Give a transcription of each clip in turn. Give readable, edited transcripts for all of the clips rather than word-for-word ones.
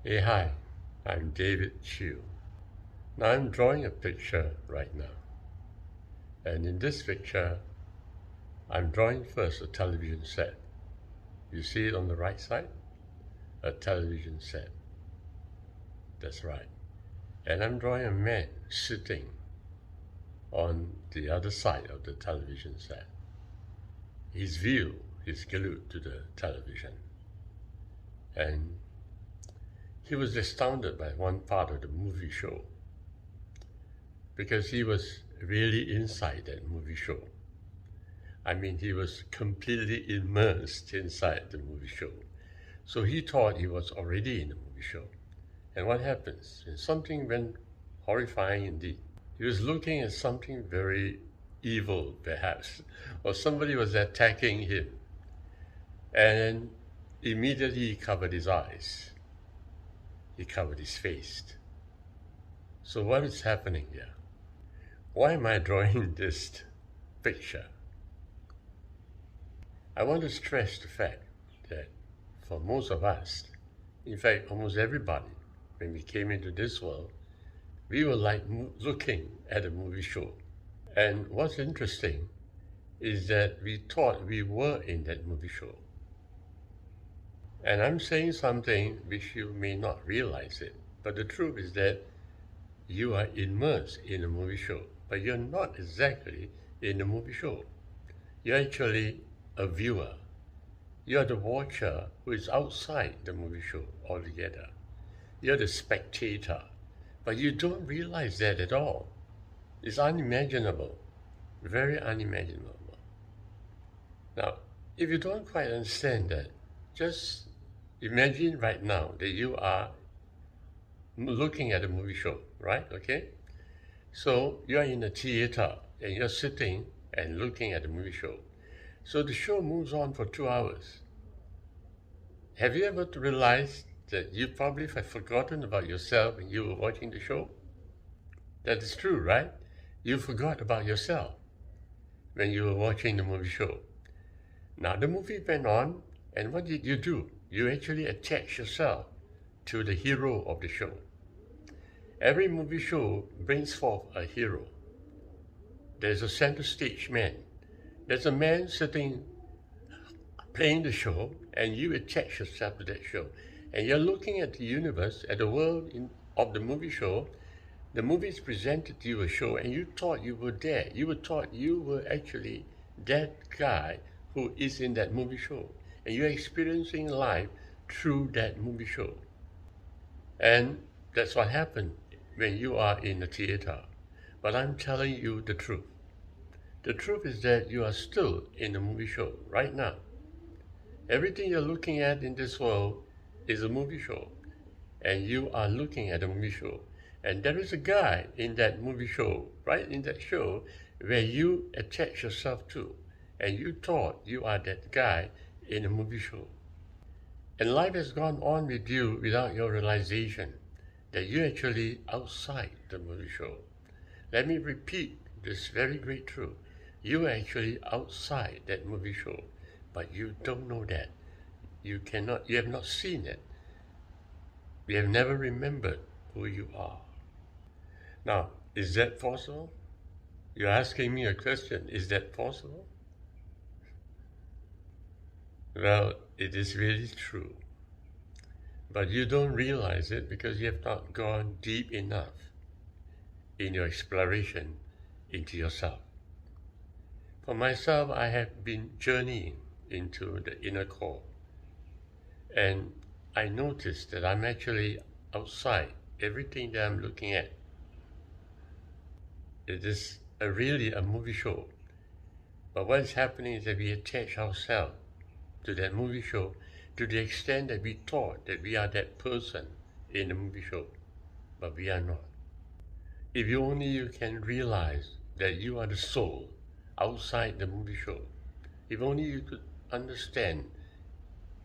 Hey, hi, I'm David Chiu. Now I'm drawing a picture right now. And in this picture, I'm drawing first a television set. You see it on the right side? A television set. That's right. And I'm drawing a man sitting on the other side of the television set. His view is glued to the television. And he was astounded by one part of the movie show because he was really inside that movie show. I mean, he was completely immersed inside the movie show. So he thought he was already in the movie show. And what happens? Something went horrifying indeed. He was looking at something very evil, perhaps, or somebody was attacking him. And immediately he covered his eyes. He covered his face. So what is happening here? Why am I drawing this picture? I want to stress the fact that for most of us, in fact, almost everybody, when we came into this world, we were like looking at a movie show. And what's interesting is that we thought we were in that movie show. And I'm saying something which you may not realize it, but the truth is that you are immersed in a movie show, but you're not exactly in the movie show. You're actually a viewer. You're the watcher who is outside the movie show altogether. You're the spectator, but you don't realize that at all. It's unimaginable, very unimaginable. Now, if you don't quite understand that, just imagine right now that you are looking at a movie show, right? Okay? So you're in a theater and you're sitting and looking at the movie show. So the show moves on for 2 hours. Have you ever realized that you probably have forgotten about yourself when you were watching the show? That is true, right? You forgot about yourself when you were watching the movie show. Now the movie went on, and what did you do? You actually attach yourself to the hero of the show. Every movie show brings forth a hero. There's a center stage man. There's a man sitting playing the show, and you attach yourself to that show. And you're looking at the universe, at the world of the movie show. The movie is presented to you a show, and you thought you were there. You thought you were actually that guy who is in that movie show. And you're experiencing life through that movie show. And that's what happened when you are in the theater. But I'm telling you the truth. The truth is that you are still in the movie show right now. Everything you're looking at in this world is a movie show. And you are looking at a movie show. And there is a guy in that movie show, right in that show, where you attach yourself to. And you thought you are that guy in a movie show. And life has gone on with you without your realization that you're actually outside the movie show. Let me repeat this very great truth. You are actually outside that movie show, but you don't know that. You have not seen it. You have never remembered who you are. Now, is that possible? You're asking me a question, is that possible? Well, it is really true. But you don't realize it because you have not gone deep enough in your exploration into yourself. For myself, I have been journeying into the inner core. And I noticed that I'm actually outside everything that I'm looking at. It is really a movie show. But what is happening is that we attach ourselves to that movie show to the extent that we thought that we are that person in the movie show, but we are not. If only you can realize that you are the soul outside the movie show, if only you could understand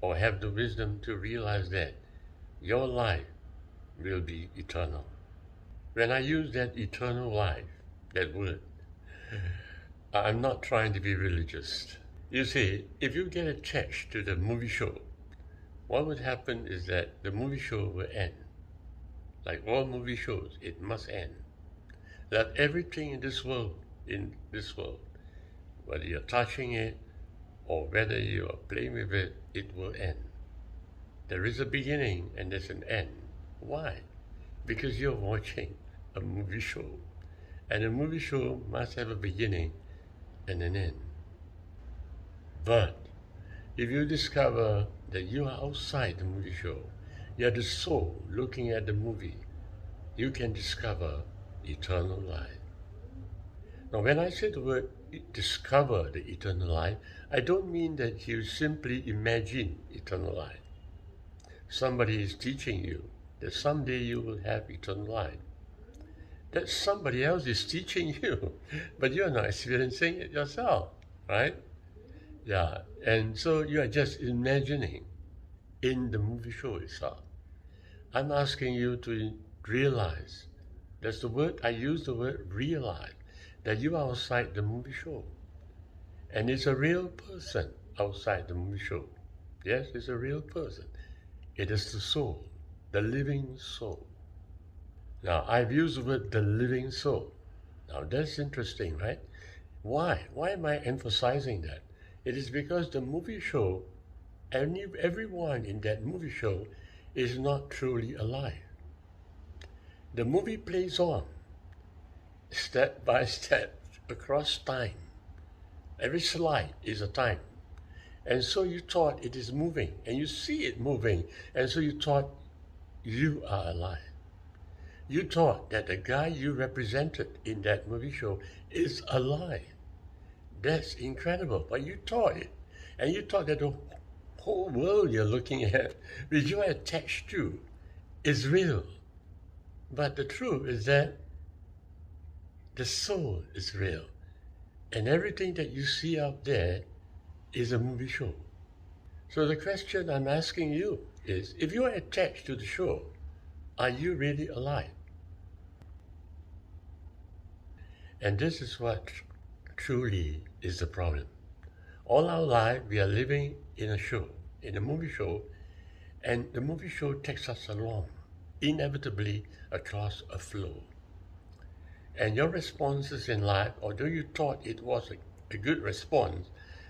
or have the wisdom to realize that your life will be eternal. When I use that eternal life, that word, I'm not trying to be religious. You see, if you get attached to the movie show, what would happen is that the movie show will end. Like all movie shows, it must end. That everything in this world, whether you're touching it or whether you are playing with it, it will end. There is a beginning and there's an end. Why? Because you're watching a movie show. And a movie show must have a beginning and an end. But if you discover that you are outside the movie show, you are the soul looking at the movie, you can discover eternal life. Now, when I say the word discover the eternal life, I don't mean that you simply imagine eternal life. Somebody is teaching you that someday you will have eternal life. That somebody else is teaching you, but you're not experiencing it yourself, right? Yeah, and so you are just imagining in the movie show itself. I'm asking you to realize, that's the word, I use the word realize, that you are outside the movie show. And it's a real person outside the movie show. Yes, it's a real person. It is the soul, the living soul. Now, I've used the word the living soul. Now, that's interesting, right? Why? Why am I emphasizing that? It is because the movie show, everyone in that movie show is not truly alive. The movie plays on, step by step, across time. Every slide is a time. And so you thought it is moving, and you see it moving, and so you thought you are alive. You thought that the guy you represented in that movie show is alive. That's incredible, but you thought it. And you thought that the whole world you're looking at, which you're attached to, is real. But the truth is that the soul is real. And everything that you see out there is a movie show. So the question I'm asking you is, if you are attached to the show, are you really alive? And this is what truly is the problem. All our life, we are living in a show, in a movie show, and the movie show takes us along, inevitably across a flow. And your responses in life, although you thought it was a good response,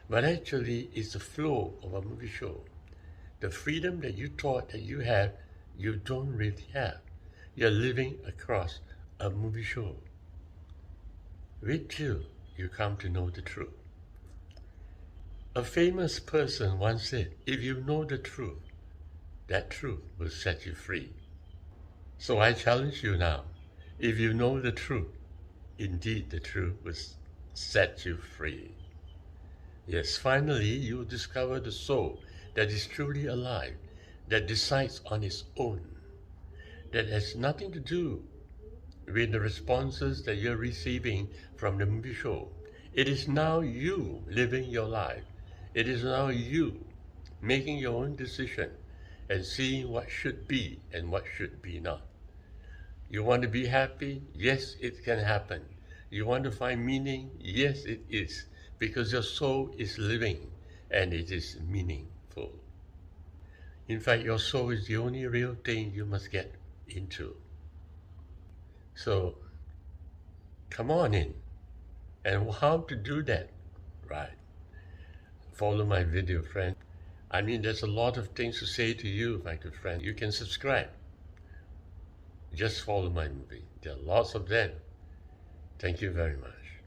but actually it's the flow of a movie show. The freedom that you thought that you have, you don't really have. You're living across a movie show. Wait till you come to know the truth. A famous person once said, if you know the truth, that truth will set you free. So I challenge you now, if you know the truth, indeed the truth will set you free. Yes, finally you will discover the soul that is truly alive, that decides on its own, that has nothing to do with the responses that you're receiving from the movie show. It is now you living your life. It is now you making your own decision and seeing what should be and what should be not. You want to be happy? Yes, it can happen. You want to find meaning? Yes, it is, because your soul is living and it is meaningful. In fact, your soul is the only real thing you must get into. So, come on in. And how to do that? Right. Follow my video, friend. I mean, there's a lot of things to say to you, my good friend. You can subscribe. Just follow my movie. There are lots of them. Thank you very much.